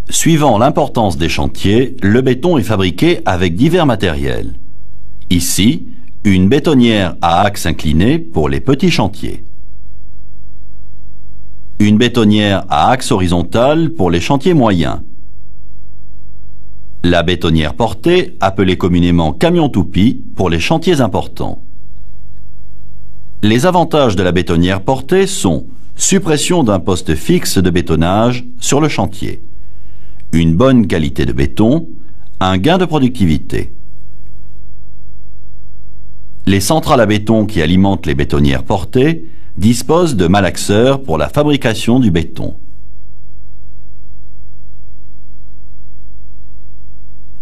Suivant l'importance des chantiers, le béton est fabriqué avec divers matériels. Ici, une bétonnière à axe incliné pour les petits chantiers. Une bétonnière à axe horizontal pour les chantiers moyens. La bétonnière portée, appelée communément camion toupie, pour les chantiers importants. Les avantages de la bétonnière portée sont suppression d'un poste fixe de bétonnage sur le chantier, une bonne qualité de béton, un gain de productivité. Les centrales à béton qui alimentent les bétonnières portées disposent de malaxeurs pour la fabrication du béton.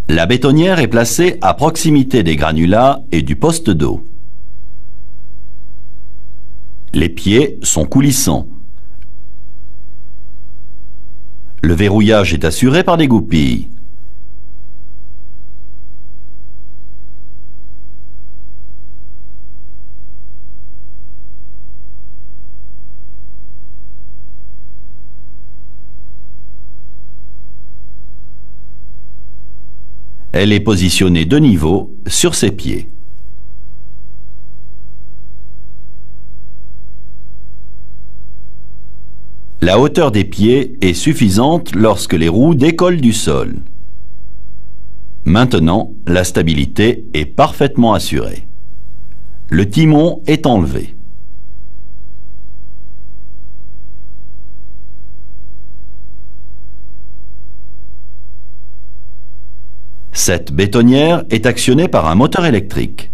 La bétonnière est placée à proximité des granulats et du poste d'eau. Les pieds sont coulissants. Le verrouillage est assuré par des goupilles. Elle est positionnée de niveau sur ses pieds. La hauteur des pieds est suffisante lorsque les roues décollent du sol. Maintenant, la stabilité est parfaitement assurée. Le timon est enlevé. Cette bétonnière est actionnée par un moteur électrique.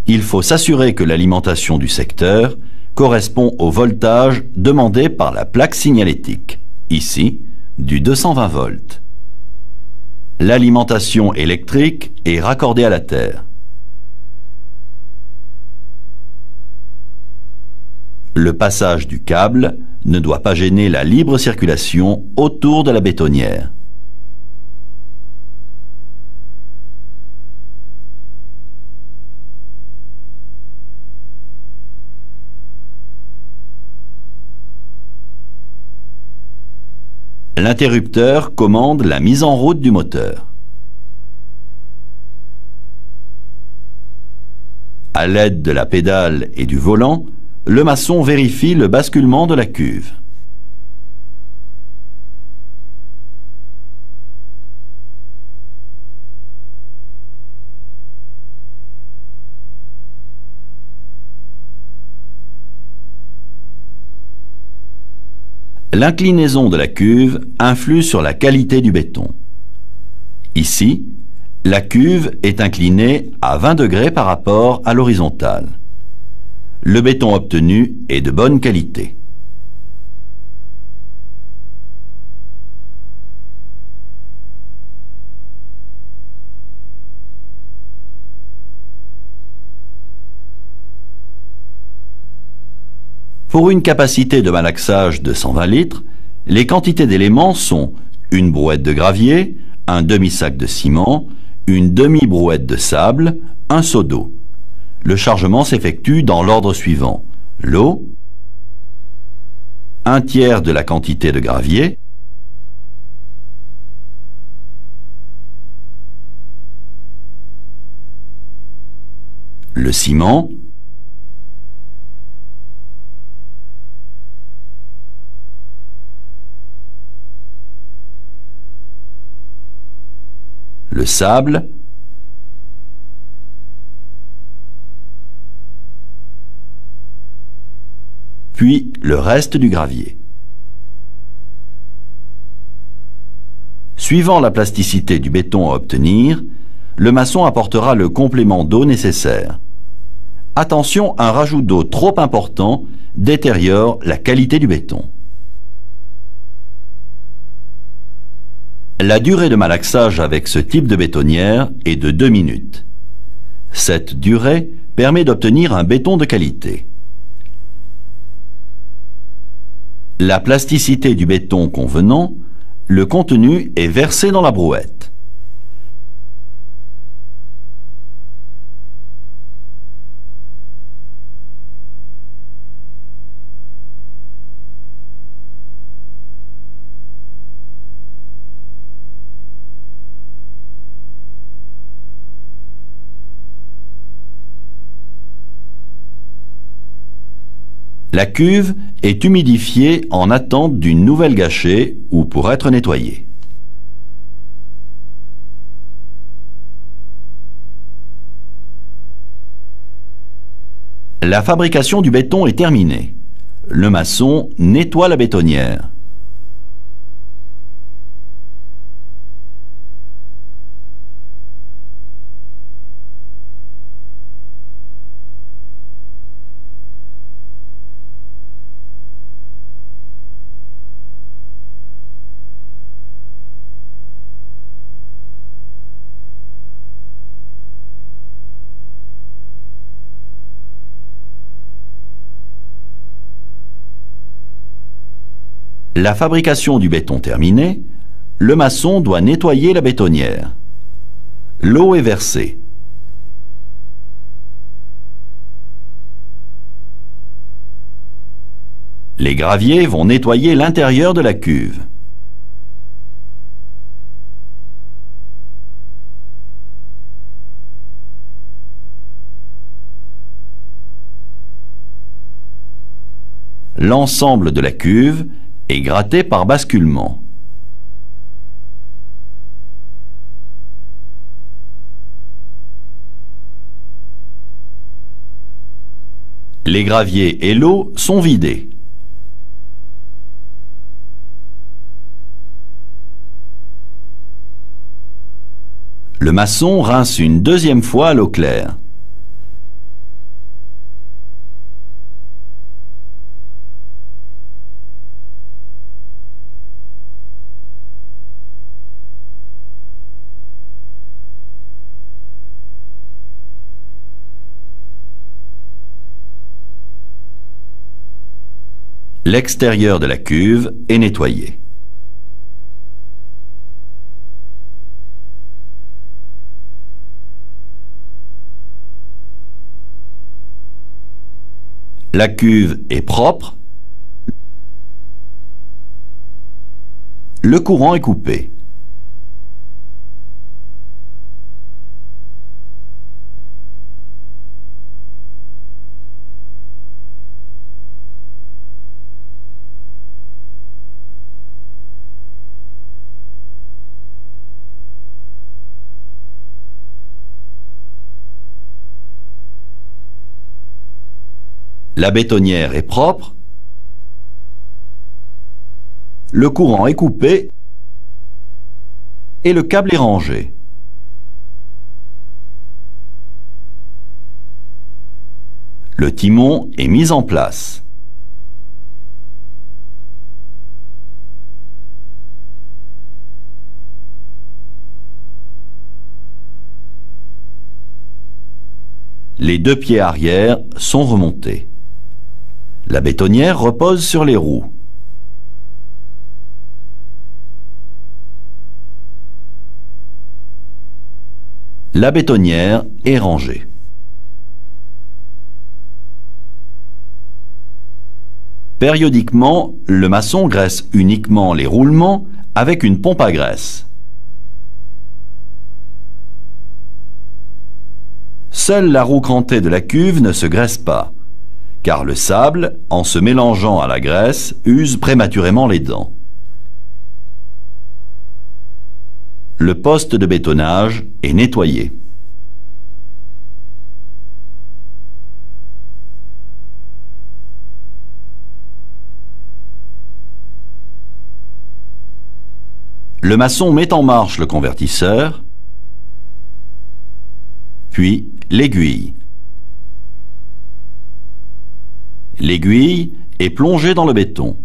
Il faut s'assurer que l'alimentation du secteur correspond au voltage demandé par la plaque signalétique, ici du 220 volts. L'alimentation électrique est raccordée à la terre. Le passage du câble ne doit pas gêner la libre circulation autour de la bétonnière. L'interrupteur commande la mise en route du moteur. À l'aide de la pédale et du volant, le maçon vérifie le basculement de la cuve. L'inclinaison de la cuve influe sur la qualité du béton. Ici, la cuve est inclinée à 20 degrés par rapport à l'horizontale. Le béton obtenu est de bonne qualité. Pour une capacité de malaxage de 120 litres, les quantités d'éléments sont une brouette de gravier, un demi-sac de ciment, une demi-brouette de sable, un seau d'eau. Le chargement s'effectue dans l'ordre suivant: l'eau, un tiers de la quantité de gravier, le ciment, le sable, puis le reste du gravier. Suivant la plasticité du béton à obtenir, le maçon apportera le complément d'eau nécessaire. Attention, un rajout d'eau trop important détériore la qualité du béton. La durée de malaxage avec ce type de bétonnière est de 2 minutes. Cette durée permet d'obtenir un béton de qualité. La plasticité du béton convenant, le contenu est versé dans la brouette. La cuve est humidifiée en attente d'une nouvelle gâchée ou pour être nettoyée. La fabrication du béton est terminée. Le maçon nettoie la bétonnière. La fabrication du béton terminée, le maçon doit nettoyer la bétonnière. L'eau est versée. Les graviers vont nettoyer l'intérieur de la cuve. L'ensemble de la cuve est gratté par basculement. Les graviers et l'eau sont vidés. Le maçon rince une deuxième fois à l'eau claire. L'extérieur de la cuve est nettoyé. La cuve est propre. Le courant est coupé. La bétonnière est propre. Le courant est coupé et le câble est rangé. Le timon est mis en place. Les deux pieds arrière sont remontés. La bétonnière repose sur les roues. La bétonnière est rangée. Périodiquement, le maçon graisse uniquement les roulements avec une pompe à graisse. Seule la roue crantée de la cuve ne se graisse pas, car le sable, en se mélangeant à la graisse, use prématurément les dents. Le poste de bétonnage est nettoyé. Le maçon met en marche le convertisseur, puis l'aiguille. L'aiguille est plongée dans le béton.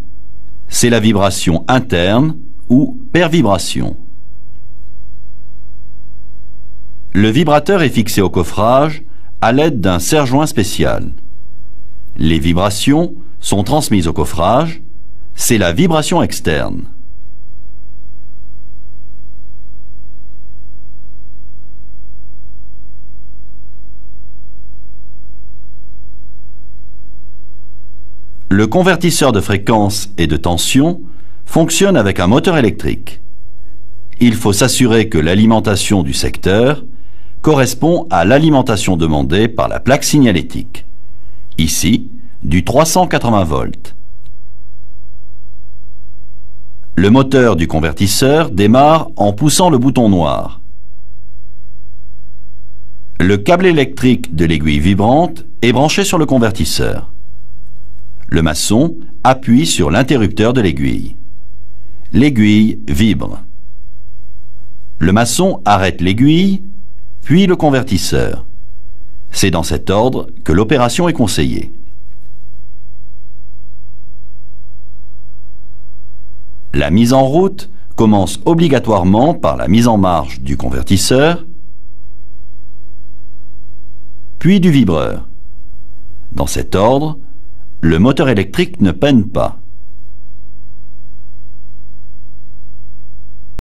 C'est la vibration interne ou pervibration. Le vibrateur est fixé au coffrage à l'aide d'un serre-joint spécial. Les vibrations sont transmises au coffrage. C'est la vibration externe. Le convertisseur de fréquence et de tension fonctionne avec un moteur électrique. Il faut s'assurer que l'alimentation du secteur correspond à l'alimentation demandée par la plaque signalétique. Ici, du 380 volts. Le moteur du convertisseur démarre en poussant le bouton noir. Le câble électrique de l'aiguille vibrante est branché sur le convertisseur. Le maçon appuie sur l'interrupteur de l'aiguille. L'aiguille vibre. Le maçon arrête l'aiguille, puis le convertisseur. C'est dans cet ordre que l'opération est conseillée. La mise en route commence obligatoirement par la mise en marche du convertisseur, puis du vibreur. Dans cet ordre, le moteur électrique ne peine pas.